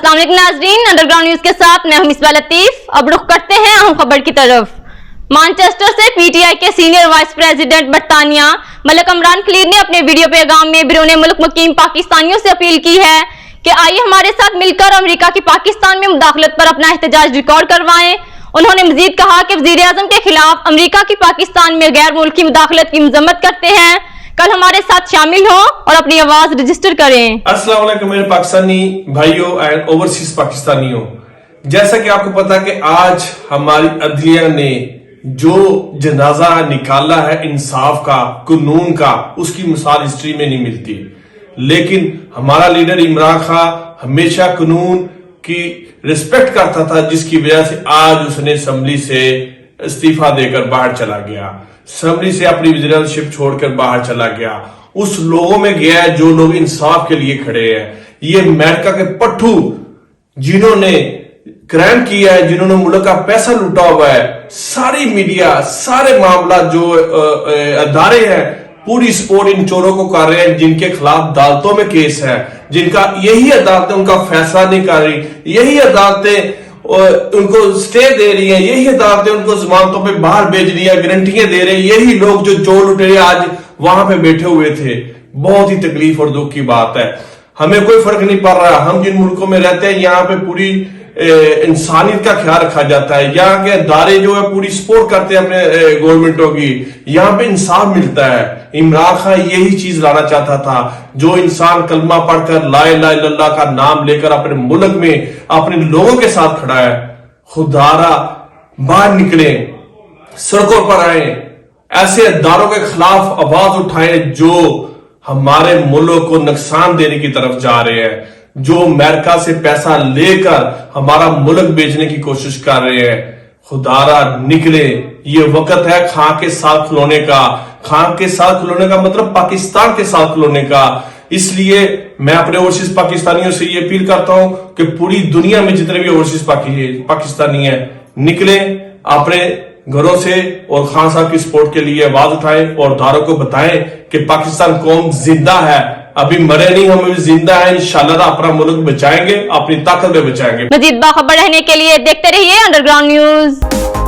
अस्सलाम वालेकुम नाज़रीन, अंडरग्राउंड न्यूज के साथ मैं हूं मिसबा लतीफ। अब रुख करते हैं अहम खबर की तरफ। मैनचेस्टर से पीटीआई के सीनियर वाइस प्रेसिडेंट बरतानिया मलिक इमरान खलील ने अपने वीडियो पैगाम में बैरून मुल्क मुकीम पाकिस्तानियों से अपील की है कि आइए हमारे साथ मिलकर अमेरिका की पाकिस्तान में मुदाखलत पर अपना एहतजाज रिकॉर्ड करवाएं। उन्होंने मजीद कहा कि वज़ीर आज़म के खिलाफ अमेरिका की पाकिस्तान में गैर मुल्की मुदाखलत की मजम्मत करते हैं। कल हमारे साथ शामिल हो और अपनी आवाज रजिस्टर करें। अस्सलाम वालेकुम मेरे पाकिस्तानी भाइयों एंड ओवरसीज पाकिस्तानियों, जैसा कि आपको पता है कि आज हमारी अदलिया ने जो जनाजा निकाला है इंसाफ का, कानून का, उसकी मिसाल हिस्ट्री में नहीं मिलती। लेकिन हमारा लीडर इमरान खान हमेशा कानून की रिस्पेक्ट करता था, जिसकी वजह से आज उसने असेंबली से इस्तीफा देकर बाहर चला गया, असेंबली से अपनी वज़ीरशिप छोड़कर बाहर चला गया। उस लोगों में गया है जो लोग इंसाफ के लिए खड़े हैं। ये अमेरिका के पट्टू जिन्होंने क्राइम किया है, जिन्होंने मुल्क का पैसा लूटा हुआ है, सारी मीडिया, सारे मामला जो अदारे हैं पूरी सपोर्ट इन चोरों को कर रहे हैं, जिनके खिलाफ अदालतों में केस है, जिनका यही अदालतें उनका फैसला नहीं कर रही, यही अदालतें उनको स्टे दे रही हैं, यही अदालतें उनको जमानतों पे बाहर भेज रही है, गारंटियां दे रहे हैं। यही लोग जो चोर लुटेरे आज वहां पे बैठे हुए थे। बहुत ही तकलीफ और दुख की बात है। हमें कोई फर्क नहीं पड़ रहा, हम जिन मुल्कों में रहते हैं यहाँ पे पूरी इंसानियत का ख्याल रखा जाता है। यहाँ के अदारे जो है पूरी सपोर्ट करते हैं अपने गवर्नमेंटों की, यहाँ पे इंसाफ मिलता है। इमरान खान यही चीज लाना चाहता था। जो इंसान कलमा पढ़कर ला इलाहा इल्लल्लाह का नाम लेकर अपने मुल्क में अपने लोगों के साथ खड़ा है, खुदारा बाहर निकले, सड़कों पर आए, ऐसे अदारों के खिलाफ आवाज उठाए जो हमारे मुल्क को नुकसान देने की तरफ जा रहे हैं, जो अमेरिका से पैसा लेकर हमारा मुल्क बेचने की कोशिश कर रहे हैं। खुदारा निकले, ये वक्त है खां के साथ खिलौने का। खां के साथ खिलौने का मतलब पाकिस्तान के साथ खिलौने का। इसलिए मैं अपने ओवरसीज पाकिस्तानियों से ये अपील करता हूं कि पूरी दुनिया में जितने भी ओवरसीज पाकिस्तानी हैं, निकले अपने घरों से और खान साहब की सपोर्ट के लिए आवाज उठाएं और दारों को बताएं कि पाकिस्तान कौम जिंदा है, अभी मरे नहीं, हम अभी जिंदा है। इंशाल्लाह अपना मुल्क बचाएंगे, अपनी ताकत में बचाएंगे। मजीद बाखबर रहने के लिए देखते रहिए अंडरग्राउंड न्यूज।